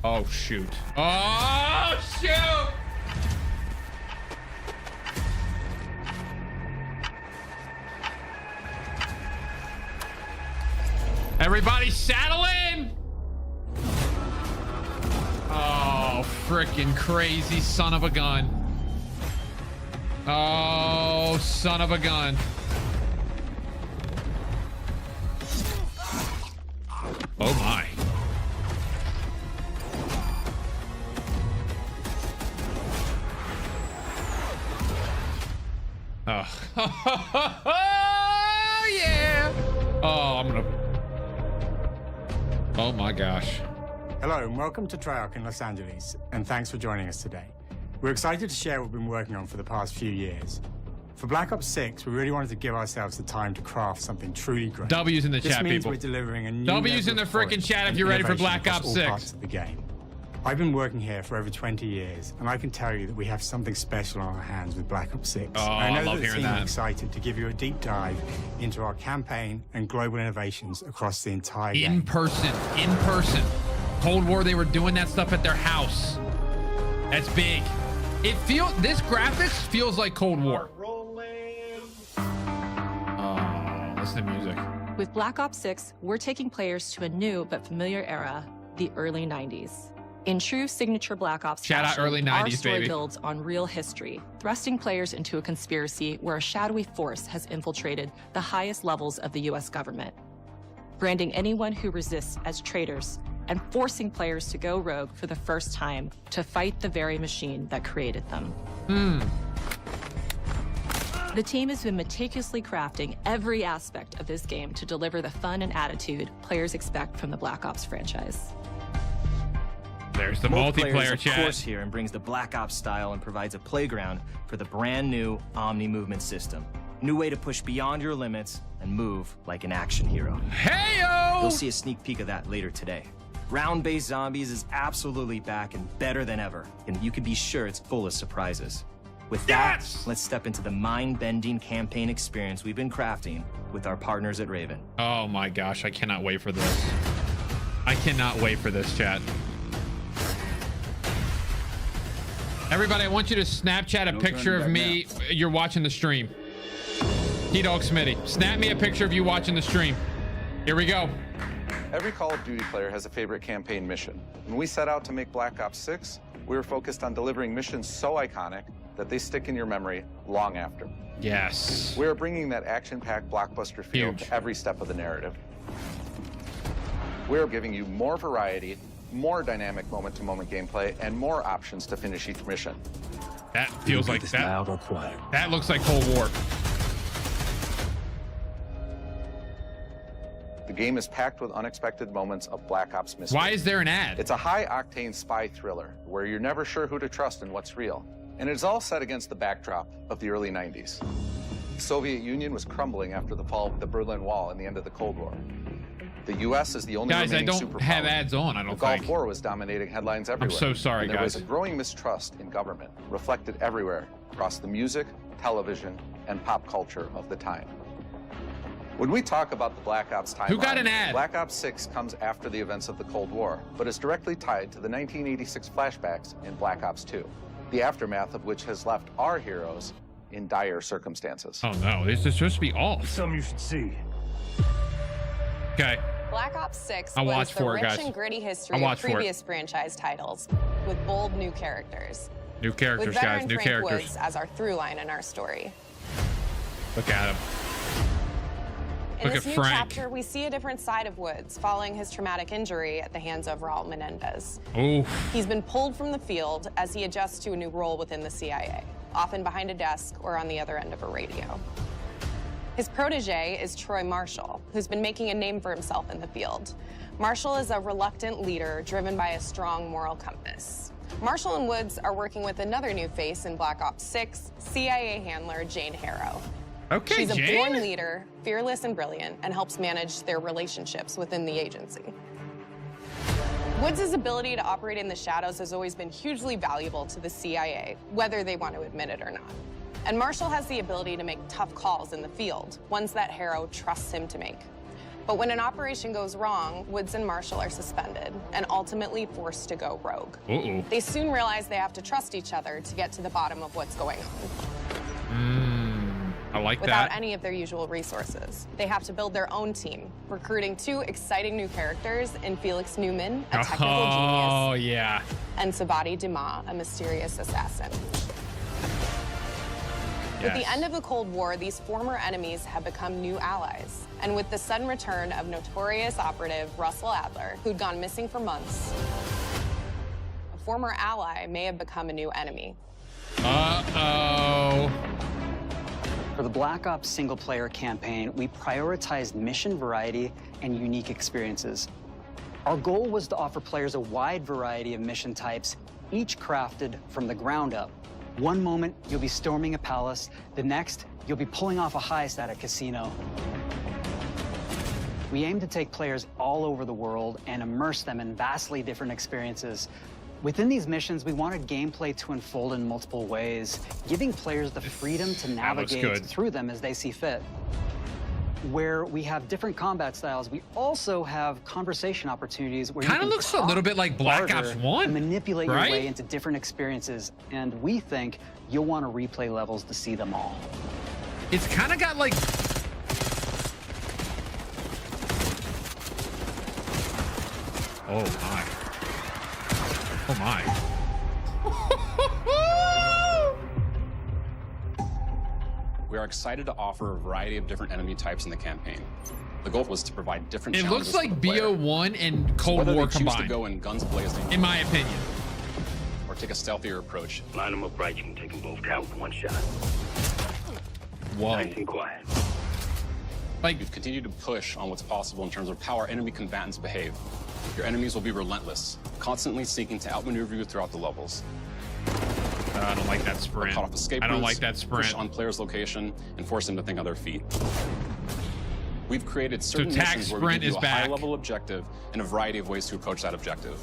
Oh, shoot. Oh, shoot! Everybody saddle in! Oh, freaking crazy son of a gun. Oh, son of a gun. Oh my. Oh. Oh yeah. Oh, I'm gonna. Oh my gosh. Hello and welcome to Treyarch in Los Angeles, and thanks for joining us today. We're excited to share what we've been working on for the past few years. For Black Ops 6, we really wanted to give ourselves the time to craft something truly great. W's in the this chat, means people. We're delivering a new W's in the freaking chat if you're ready for Black Ops 6. Parts of the game. I've been working here for over 20 years, and I can tell you that we have something special on our hands with Black Ops 6. Oh, I know I love that the hearing team are that. excited to give you a deep dive into our campaign and global innovations across the entire game. In person. Cold War, they were doing that stuff at their house. That's big. This graphics feels like Cold War. Oh, listen to music. With Black Ops 6, we're taking players to a new but familiar era, the early 90s. In true signature Black Ops Shout out fashion, early 90s, our story baby. builds on real history, thrusting players into a conspiracy where a shadowy force has infiltrated the highest levels of the U.S. government, branding anyone who resists as traitors and forcing players to go rogue for the first time to fight the very machine that created them. The team has been meticulously crafting every aspect of this game to deliver the fun and attitude players expect from the Black Ops franchise. There's the Multiplayer multiplayer is, of chat. course, here and brings the Black Ops style and provides a playground for the brand new Omni movement system. New way to push beyond your limits and move like an action hero. Heyo! You'll see a sneak peek of that later today. Round-based zombies is absolutely back and better than ever, and you can be sure it's full of surprises. With that, Yes! let's step into the mind-bending campaign experience we've been crafting with our partners at Raven. Oh my gosh, I cannot wait for this. I cannot wait for this, chat. Everybody, I want you to Snapchat a picture of me. You're watching the stream. T-Dog Smitty, snap me a picture of you watching the stream. Here we go. Every Call of Duty player has a favorite campaign mission. When we set out to make Black Ops 6, we were focused on delivering missions so iconic that they stick in your memory long after. Yes. We are bringing that action-packed blockbuster feel Huge. to every step of the narrative. We are giving you more variety, more dynamic moment-to-moment gameplay, and more options to finish each mission. That feels like that. That looks like Cold War. The game is packed with unexpected moments of Black Ops mystery. Why is there an ad? It's a high-octane spy thriller where you're never sure who to trust and what's real. And it's all set against the backdrop of the early 90s. The Soviet Union was crumbling after the fall of the Berlin Wall and the end of the Cold War. The U.S. is the only Guys, I remaining don't superpower. have ads on, I The don't Gulf think. War was dominating headlines everywhere. so sorry, and there was guys. a growing mistrust in government, reflected everywhere across the music, television, and pop culture of the time. When we talk about the Black Ops timeline, Who got an ad? Black Ops 6 comes after the events of the Cold War, but is directly tied to the 1986 flashbacks in Black Ops 2, the aftermath of which has left our heroes in dire circumstances. Oh no, this is supposed to be off. Something you should see. Okay. Black Ops 6 I'll was watch the for it, rich guys. and gritty I'll history of watch for it. previous franchise titles, with bold new characters. New characters, With guys. veteran New Frank characters. Woods as our through line in our story. Look at him. In Look this at new Frank. chapter, we see a different side of Woods following his traumatic injury at the hands of Raul Menendez. Ooh. He's been pulled from the field as he adjusts to a new role within the CIA, often behind a desk or on the other end of a radio. His protege is Troy Marshall, who's been making a name for himself in the field. Marshall is a reluctant leader driven by a strong moral compass. Marshall and Woods are working with another new face in Black Ops 6, CIA handler Jane Harrow. Okay, She's a Jane. born leader, fearless and brilliant, and helps manage their relationships within the agency. Woods' ability to operate in the shadows has always been hugely valuable to the CIA, whether they want to admit it or not. And Marshall has the ability to make tough calls in the field, ones that Harrow trusts him to make. But when an operation goes wrong, Woods and Marshall are suspended and ultimately forced to go rogue. Uh-oh. They soon realize they have to trust each other to get to the bottom of what's going on. I like Without that. any of their usual resources. They have to build their own team, recruiting 2 exciting new characters in Felix Newman, a technical Oh, genius, yeah. and Sabati Dumas, a mysterious assassin. With the end of the Cold War, these former enemies have become new allies. And with the sudden return of notorious operative Russell Adler, who'd gone missing for months, a former ally may have become a new enemy. Uh-oh. For the Black Ops single-player campaign, we prioritized mission variety and unique experiences. Our goal was to offer players a wide variety of mission types, each crafted from the ground up. One moment, you'll be storming a palace. The next, you'll be pulling off a heist at a casino. We aim to take players all over the world and immerse them in vastly different experiences. Within these missions, we wanted gameplay to unfold in multiple ways, giving players the freedom to navigate through them as they see fit. Where we have different combat styles, we also have conversation opportunities where kind of looks a little bit like Black Ops 1, and manipulate right? your way into different experiences. And we think you'll want to replay levels to see them all. It's kind of got like... Oh my. Oh my. We are excited to offer a variety of different enemy types in the campaign. The goal was to provide different It challenges looks like for the player. BO1 and Cold Whether War they choose combined, to go in guns blazing, in my opinion. or take a stealthier approach. Line them up right, you can take them both down with one shot. Whoa. Nice and quiet. Like, We've continued to push on what's possible in terms of how our enemy combatants behave. Your enemies will be relentless, constantly seeking to outmaneuver you throughout the levels. I don't like that sprint. Cut off escape I don't routes, like that sprint. push on players' location, and force them to think on their feet. We've created certain attack missions where we sprint give you is a back. high-level objective and a variety of ways to approach that objective.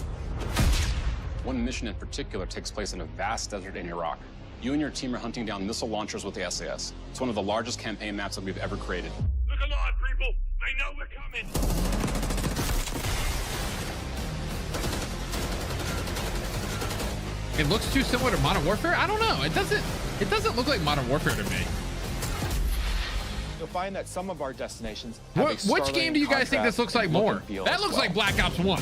One mission in particular takes place in a vast desert in Iraq. You and your team are hunting down missile launchers with the SAS. It's one of the largest campaign maps that we've ever created. Look alive, people! They know we're coming! it looks too similar to Modern Warfare. I don't know. It doesn't look like Modern Warfare to me. You'll find that some of our destinations have a Which startling game do you guys think this contrast looks like in look more? and feel That as looks well. like Black Ops 1.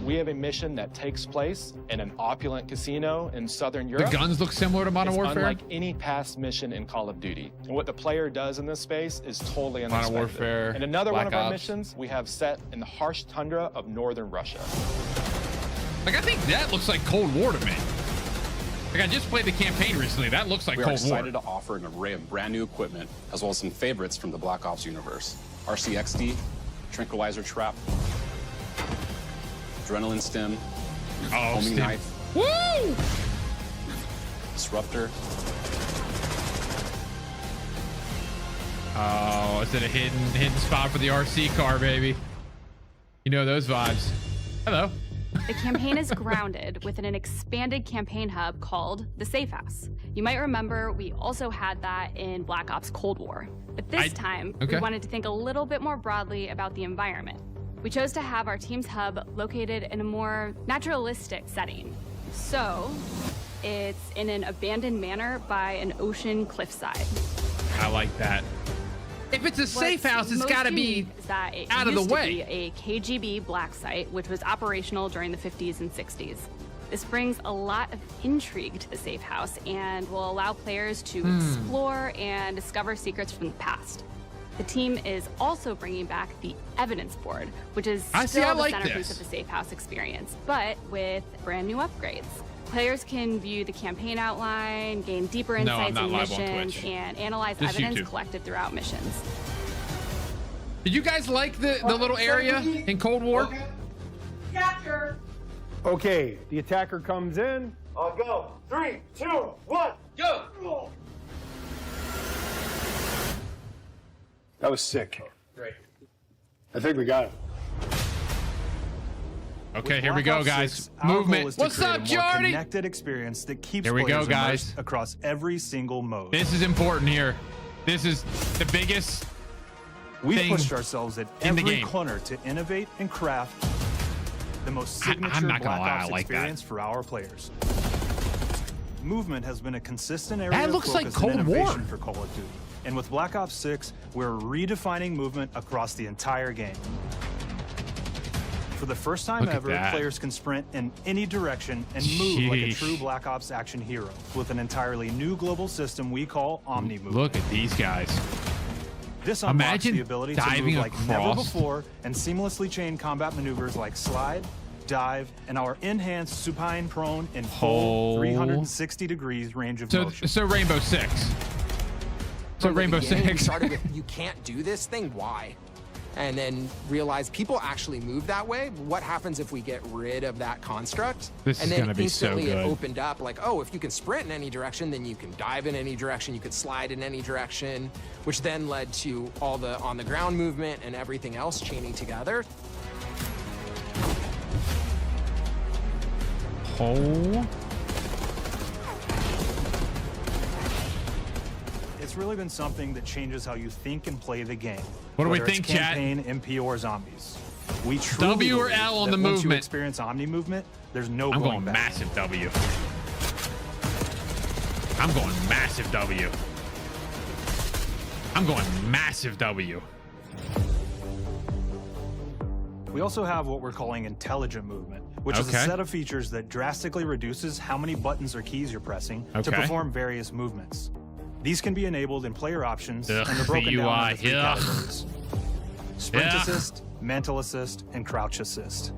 We have a mission that takes place in an opulent casino in Southern The Europe. guns look similar to Modern It's Warfare. unlike any past mission in Call of Duty. And what the player does in this space is totally Modern unexpected. Warfare, And another Black one of our Ops. missions we have set in the harsh tundra of northern Russia. Like, I think that looks like Cold War to me. Like, I just played the campaign recently. That looks like We are Cold War. excited to offer an array of brand new equipment, as well as some favorites from the Black Ops universe. RCXD, Tranquilizer Trap, Adrenaline Stim, Oh, Homing Stim. Knife, Woo! Disruptor. Oh, is it a hidden spot for the RC car, baby? You know those vibes. Hello. The campaign is grounded within an expanded campaign hub called the Safe House. You might remember we also had that in Black Ops Cold War. But this time, we wanted to think a little bit more broadly about the environment. We chose to have our team's hub located in a more naturalistic setting. So, it's in an abandoned manor by an ocean cliffside. I like that. If it's a safe house, it's got to be out of the way. A KGB black site, which was operational during the 50s and 60s. This brings a lot of intrigue to the safe house and will allow players to explore and discover secrets from the past. The team is also bringing back the evidence board, which is still the centerpiece of the safe house experience, but with brand new upgrades. Players can view the campaign outline, gain deeper insights in missions, and analyze evidence collected throughout missions. Did you guys like the little area in Cold War? Okay. Capture. Okay, the attacker comes in. I'll go. 3, 2, 1, go! That was sick. Great. I think we got it. Okay, here we go, guys. Movement. What's up, Jordy? Connected experience that keeps Here we go, players guys. immersed across every single mode. This is important here. This is the biggest We thing pushed ourselves at in the every game. corner to innovate and craft the most signature I'm not Black gonna lie, Ops I like experience that. for our players. Movement has been a consistent area That of looks like focus and Cold War. innovation for Call of Duty. And with Black Ops 6, we're redefining movement across the entire game. For the first time Look at ever, that. players can sprint in any direction and move like a Sheesh. true Black Ops action hero with an entirely new global system we call Omni movement. Look at these guys. This unlocks Imagine the ability to diving move like never across. before and seamlessly chain combat maneuvers like slide, dive, and our enhanced supine prone in full 360 degrees range of motion. So Rainbow Six. So From the Rainbow beginning, we Six. started with, you can't do this thing, why? And then realized people actually move that way. What happens if we get rid of that construct? This and is then gonna be so instantly it good. opened up like, oh, if you can sprint in any direction, then you can dive in any direction, you could slide in any direction, which then led to all the on the ground movement and everything else chaining together. Oh. It's really been something that changes how you think and play the game. What do we whether it's think, chat? campaign, MP, or zombies. We truly W or believe L on that the once you movement? experience Omni movement, there's no I'm going going back. massive W. I'm going massive W. I'm going massive W. We also have what we're calling intelligent movement, which is a Okay. set of features that drastically reduces how many buttons or keys you're pressing to Okay. perform various movements. These can be enabled in player options, Ugh, and they're broken the down UI, into 3 ugh. categories: sprint Ugh. assist, mantle assist, and crouch assist.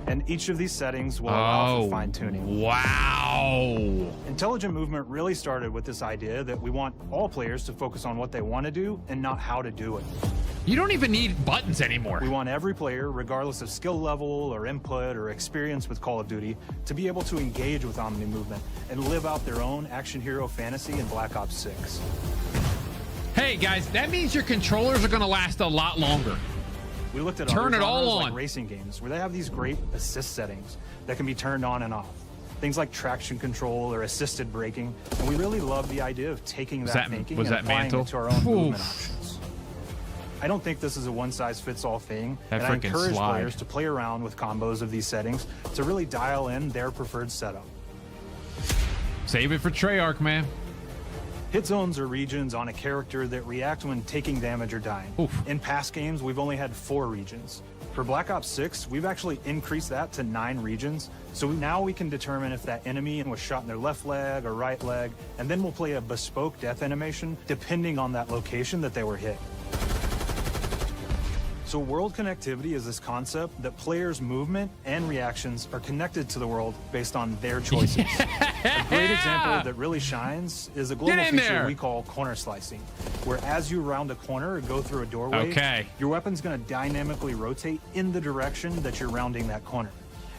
And each of these settings will allow for fine-tuning. Wow. Intelligent movement really started with this idea that we want all players to focus on what they want to do and not how to do it. You don't even need buttons anymore. We want every player, regardless of skill level or input or experience with Call of Duty, to be able to engage with Omni movement and live out their own action hero fantasy in Black Ops 6. Hey guys, that means your controllers are going to last a lot longer. We looked at Turn other it all genres on. like racing games where they have these great assist settings that can be turned on and off. Things like traction control or assisted braking. And we really love the idea of taking that thinking and applying Mantle? it to our own movement Oof. options. I don't think this is a one-size-fits-all thing, That and I frickin' encourage slide. players to play around with combos of these settings to really dial in their preferred setup. Save it for Treyarch, man. Hit zones are regions on a character that react when taking damage or dying. In past games, we've only had 4 regions. For Black Ops 6, we've actually increased that to 9 regions, so now we can determine if that enemy was shot in their left leg or right leg, and then we'll play a bespoke death animation depending on that location that they were hit. So world connectivity is this concept that players' movement and reactions are connected to the world based on their choices. A great example that really shines is a global Get in feature there. we call corner slicing, where as you round a corner or go through a doorway, Okay. your weapon's going to dynamically rotate in the direction that you're rounding that corner.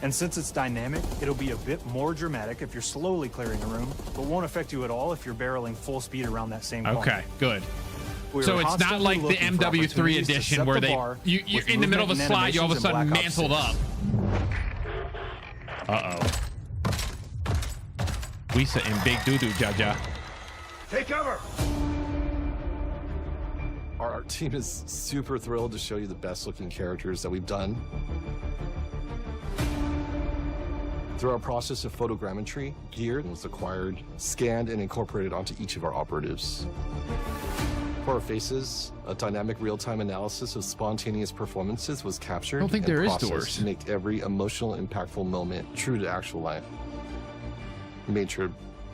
And since it's dynamic, it'll be a bit more dramatic if you're slowly clearing a room, but won't affect you at all if you're barreling full speed around that same corner. Okay, good. We So are it's not constantly like the looking for MW3 opportunities to edition set where the they bar you're with in the middle of a movement slide, you all of a animations sudden in Black Ops mantled 6. up. We sitting big doo-doo, Jaja. Take cover! Our art team is super thrilled to show you the best looking characters that we've done. Through our process of photogrammetry, gear was acquired, scanned, and incorporated onto each of our operatives. For our faces, a dynamic real-time analysis of spontaneous performances was captured I don't think and there is processed doors. to make every emotional, impactful moment true to actual life. We made sure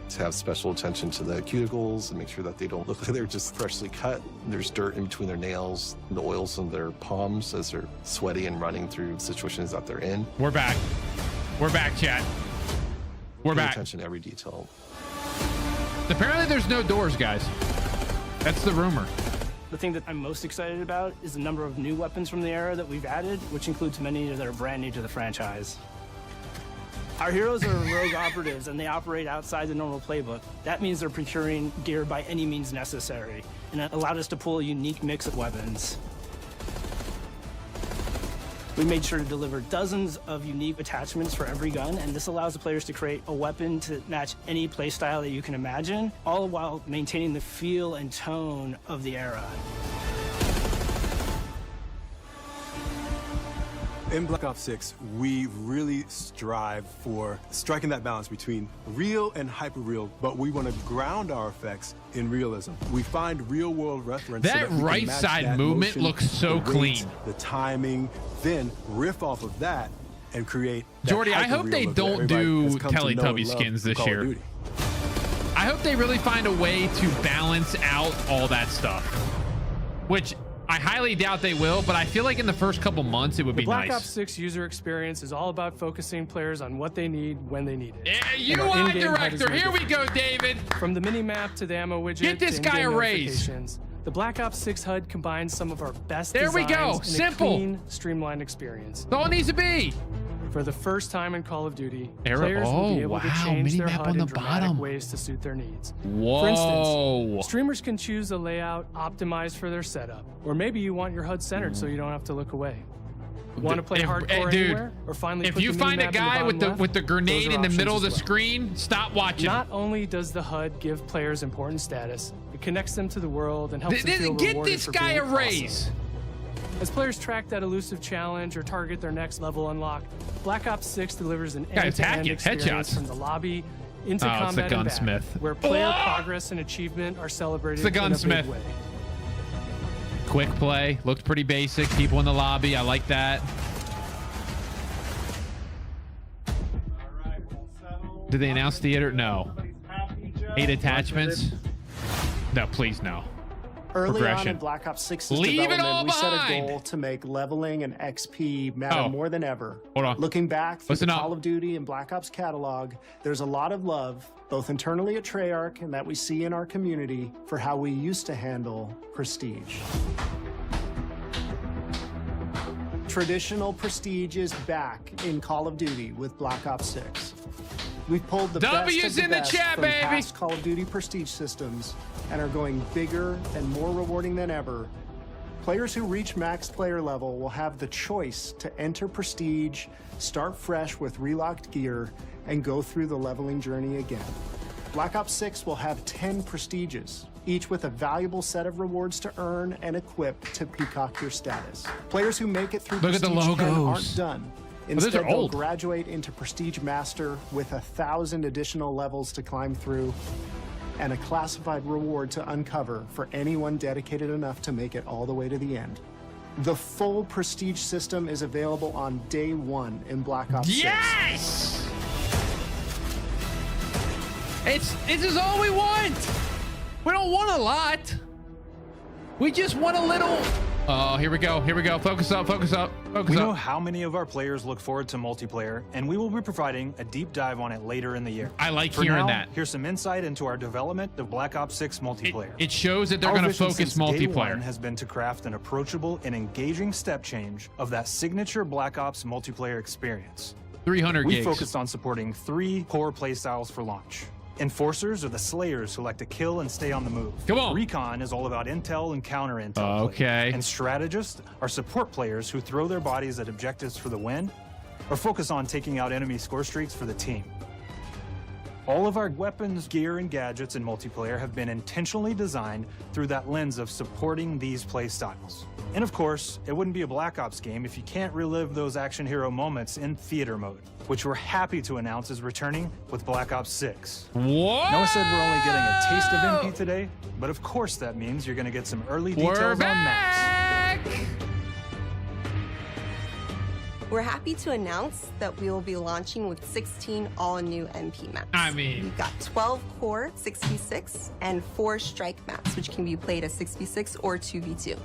to have special attention to the cuticles and make sure that they don't look like they're just freshly cut. There's dirt in between their nails, the oils on their palms as they're sweaty and running through situations that they're in. We're back. We're back, chat. We're Pay back. attention to every detail. Apparently there's no doors, guys. That's the rumor. The thing that I'm most excited about is the number of new weapons from the era that we've added, which includes many that are brand new to the franchise. Our heroes are rogue operatives, and they operate outside the normal playbook. That means they're procuring gear by any means necessary, and it allowed us to pull a unique mix of weapons. We made sure to deliver dozens of unique attachments for every gun, and this allows the players to create a weapon to match any playstyle that you can imagine, all while maintaining the feel and tone of the era. In Black Ops 6, we really strive for striking that balance between real and hyper-real, but we want to ground our effects in realism. We find real-world reference. That right side movement looks so clean. The timing, then riff off of that and create. Jordy, I hope they don't do Teletubby skins this year. I hope they really find a way to balance out all that stuff, which I highly doubt they will, but I feel like in the first couple months it would be nice. The Black Ops 6 user experience is all about focusing players on what they need when they need it. Yeah, UI director, here we go, David. From the mini-map to the ammo widget, get this guy a raise. The Black Ops 6 HUD combines some of our best there we go, in simple, a clean, streamlined experience. That's all it needs to be. For the first time in Call of Duty, players will be able to change their HUD in dramatic ways to suit their needs. Whoa. For instance, streamers can choose a layout optimized for their setup, or maybe you want your HUD centered so you don't have to look away. Want to play hardcore anywhere, or finally if you find a guy with the grenade in the middle of the screen, stop watching. Not only does the HUD give players important status, it connects them to the world and helps them feel rewarded get this guy a raise. As players track that elusive challenge or target their next level unlock, Black Ops 6 delivers an end-to-end experience from the lobby into combat and back, where player progress and achievement are celebrated in a big way. Quick play, looked pretty basic. People in the lobby, I like that. Did they announce theater? No. 8 attachments? No, please no. Early on in Black Ops 6's development, we set a goal to make leveling and XP matter more than ever. Hold on. Looking back through the Call of Duty and Black Ops catalog, there's a lot of love, both internally at Treyarch and that we see in our community, for how we used to handle prestige. Traditional prestige is back in Call of Duty with Black Ops 6. We've pulled the W's best of the in the best chat, from baby. past Call of Duty prestige systems and are going bigger and more rewarding than ever. Players who reach max player level will have the choice to enter prestige, start fresh with relocked gear, and go through the leveling journey again. Black Ops 6 will have 10 prestiges, each with a valuable set of rewards to earn and equip to peacock your status. Players who make it through Look at the Prestige 10 logos. aren't done. Those Instead, are they'll old. graduate into Prestige Master with 1,000 additional levels to climb through and a classified reward to uncover for anyone dedicated enough to make it all the way to the end. The full Prestige system is available on day 1 in Black Ops 6. Yes! This is all we want. We don't want a lot. We just want a little. Oh, here we go. Here we go. Focus up. Focus up. Focus We up. know how many of our players look forward to multiplayer, and we will be providing a deep dive on it later in the year. I like For hearing now, that. Here's some insight into our development of Black Ops 6 multiplayer. It shows that they're Our going to vision focus since day multiplayer. one has been to craft an approachable and engaging step change of that signature Black Ops multiplayer experience. 300 We gigs. focused on supporting 3 core playstyles for launch. Enforcers are the slayers who like to kill and stay on the move. Come on. Recon is all about intel and counter intel. Okay. And strategists are support players who throw their bodies at objectives for the win or focus on taking out enemy score streaks for the team. All of our weapons, gear, and gadgets in multiplayer have been intentionally designed through that lens of supporting these play styles. And of course, it wouldn't be a Black Ops game if you can't relive those action hero moments in theater mode, which we're happy to announce is returning with Black Ops 6. What? Noah said we're only getting a taste of MP today, but of course that means you're going to get some early details on maps. We're happy to announce that we will be launching with 16 all-new MP maps. I mean, we've got 12 core 6v6 and 4 strike maps, which can be played as 6v6 or 2v2.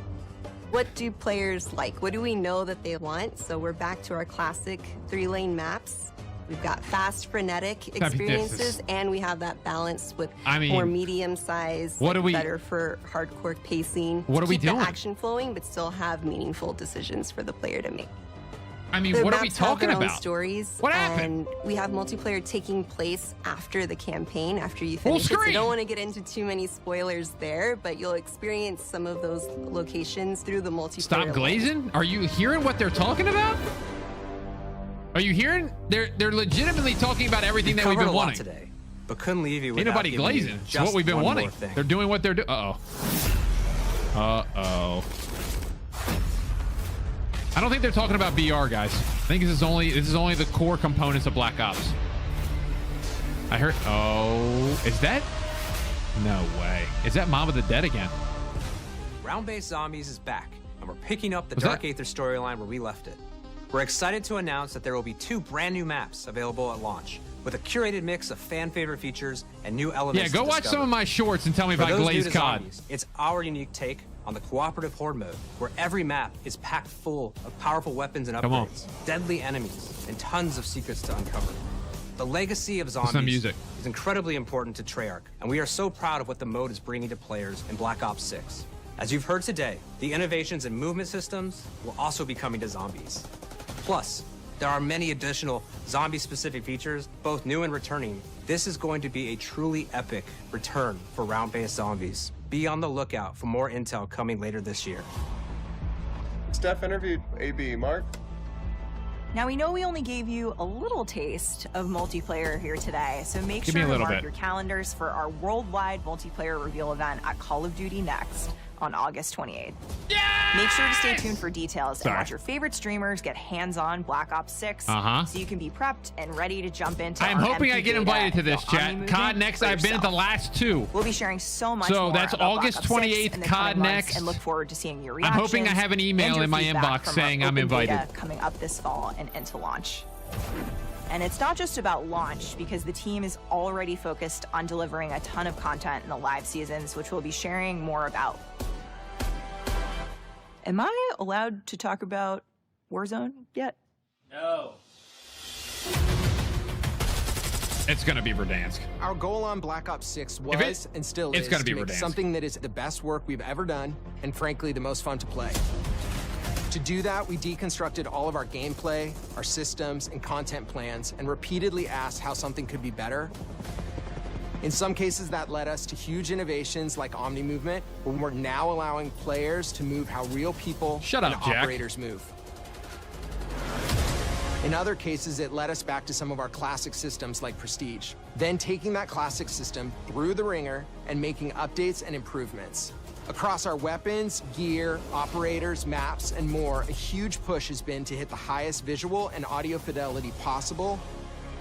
What do players like? What do we know that they want? So we're back to our classic 3-lane maps. We've got fast, frenetic experiences, and we have that balance with more medium size, better for hardcore pacing. What are we doing? Keep the action flowing, but still have meaningful decisions for the player to make. I mean, The what are we maps have talking their own about? Stories, What happened? And we have multiplayer taking place after the campaign, after you finish it. So I don't want to get into too many spoilers there, but you'll experience some of those locations through the multiplayer. Stop lens. glazing? Are you hearing what they're talking about? Are you hearing? They're legitimately talking about everything that we've been wanting today, but couldn't leave you Ain't without nobody giving you glazing. It's just what we've been one wanting. more thing. They're doing what they're doing. Uh-oh. Uh-oh. I don't think they're talking about BR, guys. I think this is only the core components of Black Ops. I heard. Oh, is that? No way. Is that Mom of the Dead again? Round-based Zombies is back, and we're picking up the Dark Aether storyline where we left it. We're excited to announce that there will be 2 brand new maps available at launch, with a curated mix of fan-favorite features and new elements. Yeah, go watch some of my shorts and tell me if I glaze COD. Zombies, it's our unique take on the cooperative horde mode, where every map is packed full of powerful weapons and upgrades, deadly enemies, and tons of secrets to uncover. The legacy of Zombies is incredibly important to Treyarch, and we are so proud of what the mode is bringing to players in Black Ops 6. As you've heard today, the innovations in movement systems will also be coming to Zombies. Plus, there are many additional zombie-specific features, both new and returning. This is going to be a truly epic return for round-based Zombies. Be on the lookout for more intel coming later this year. Steph interviewed AB. Mark? Now, we know we only gave you a little taste of multiplayer here today, so make sure to mark your calendars for our worldwide multiplayer reveal event at Call of Duty Next on August 28th. Make sure to stay tuned for details and watch your favorite streamers get hands-on Black Ops 6 so you can be prepped and ready to jump into I'm hoping I get invited to this, chat. COD Next, I've been at the last 2. We'll be sharing so much So more that's about August Black Ops 28th, 6 COD Next. And look forward to seeing your I'm reactions. hoping I have an email in my inbox saying I'm invited. Coming up this fall and into launch. And it's not just about launch, because the team is already focused on delivering a ton of content in the live seasons, which we'll be sharing more about. Am I allowed to talk about Warzone yet? No. It's gonna be Verdansk. Our goal on Black Ops 6 was and still is gonna be to make Verdansk. something that is the best work we've ever done, and frankly, the most fun to play. To do that, we deconstructed all of our gameplay, our systems, and content plans, and repeatedly asked how something could be better. In some cases, that led us to huge innovations like Omni movement, where we're now allowing players to move how real people and operators move. In other cases, it led us back to some of our classic systems like Prestige, then taking that classic system through the ringer and making updates and improvements. Across our weapons, gear, operators, maps, and more, a huge push has been to hit the highest visual and audio fidelity possible.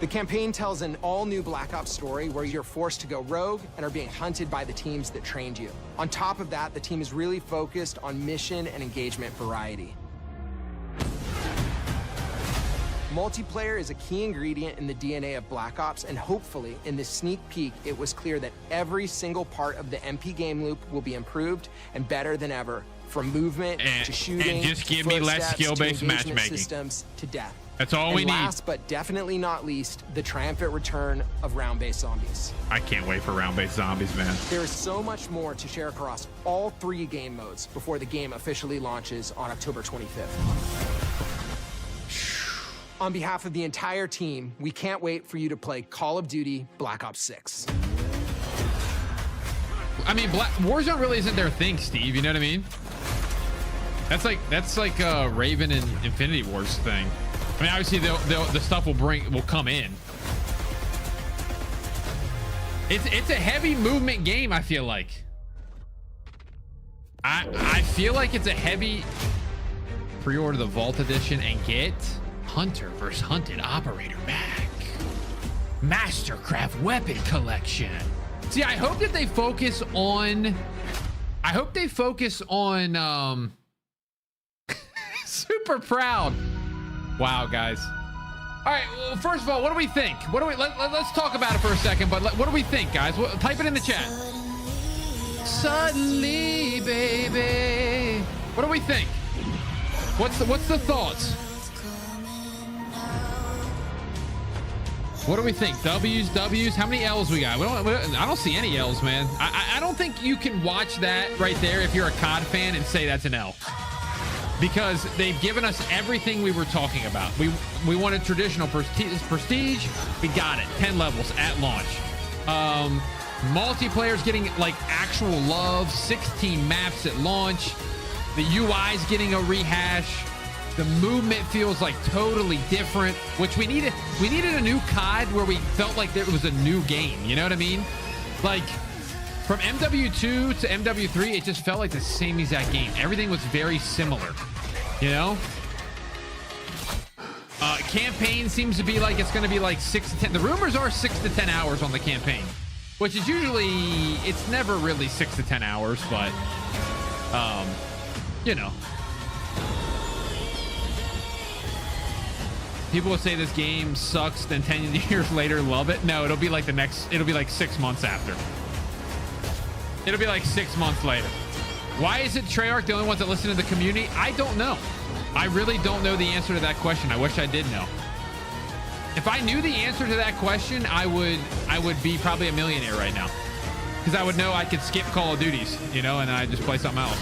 The campaign tells an all-new Black Ops story where you're forced to go rogue and are being hunted by the teams that trained you. On top of that, the team is really focused on mission and engagement variety. Multiplayer is a key ingredient in the DNA of Black Ops, and hopefully, in this sneak peek, it was clear that every single part of the MP game loop will be improved and better than ever, from movement to shooting, and just give me less skill-based matchmaking. Systems to death. That's all we need. Last but definitely not least, the triumphant return of round-based zombies. I can't wait for round-based zombies, man. There is so much more to share across all 3 game modes before the game officially launches on October 25th. On behalf of the entire team, we can't wait for you to play Call of Duty Black Ops 6. I mean, Warzone really isn't their thing, Steve. You know what I mean? That's like Raven and Infinity Wars thing. I mean, obviously the stuff will come in. It's a heavy movement game. I feel like. I feel like it's a heavy. Pre-order the Vault Edition and get Hunter vs. Hunted Operator back. Mastercraft Weapon Collection. See, I hope that they focus on. Super proud. Wow, guys. All right. Well, first of all, what do we think? Let's talk about it for a second. But what do we think, guys? Type it in the chat. Suddenly, baby. What do we think? What's the thoughts? What do we think? W's? How many L's we got? I don't see any L's, man. I don't think you can watch that right there if you're a COD fan and say that's an L. Because they've given us everything we were talking about. We wanted traditional prestige. We got it. 10 levels at launch. Multiplayer's getting like actual love. 16 maps at launch. The UI's getting a rehash. The movement feels like totally different, which we needed a new COD where we felt like there was a new game. You know what I mean? Like from MW2 to MW3, it just felt like the same exact game. Everything was very similar, you know? campaign seems to be like it's going to be like 6 to 10. The rumors are 6 to 10 hours on the campaign, which is usually, it's never really 6 to 10 hours, but you know, people will say this game sucks, then 10 years later love it. No, it'll be like it'll be like 6 months after. It'll be like 6 months later. Why is it Treyarch the only ones that listen to the community? I don't know. I really don't know the answer to that question. I wish I did know. If I knew the answer to that question, I would be probably a millionaire right now, because I would know I could skip Call of Duties, you know, and I just play something else.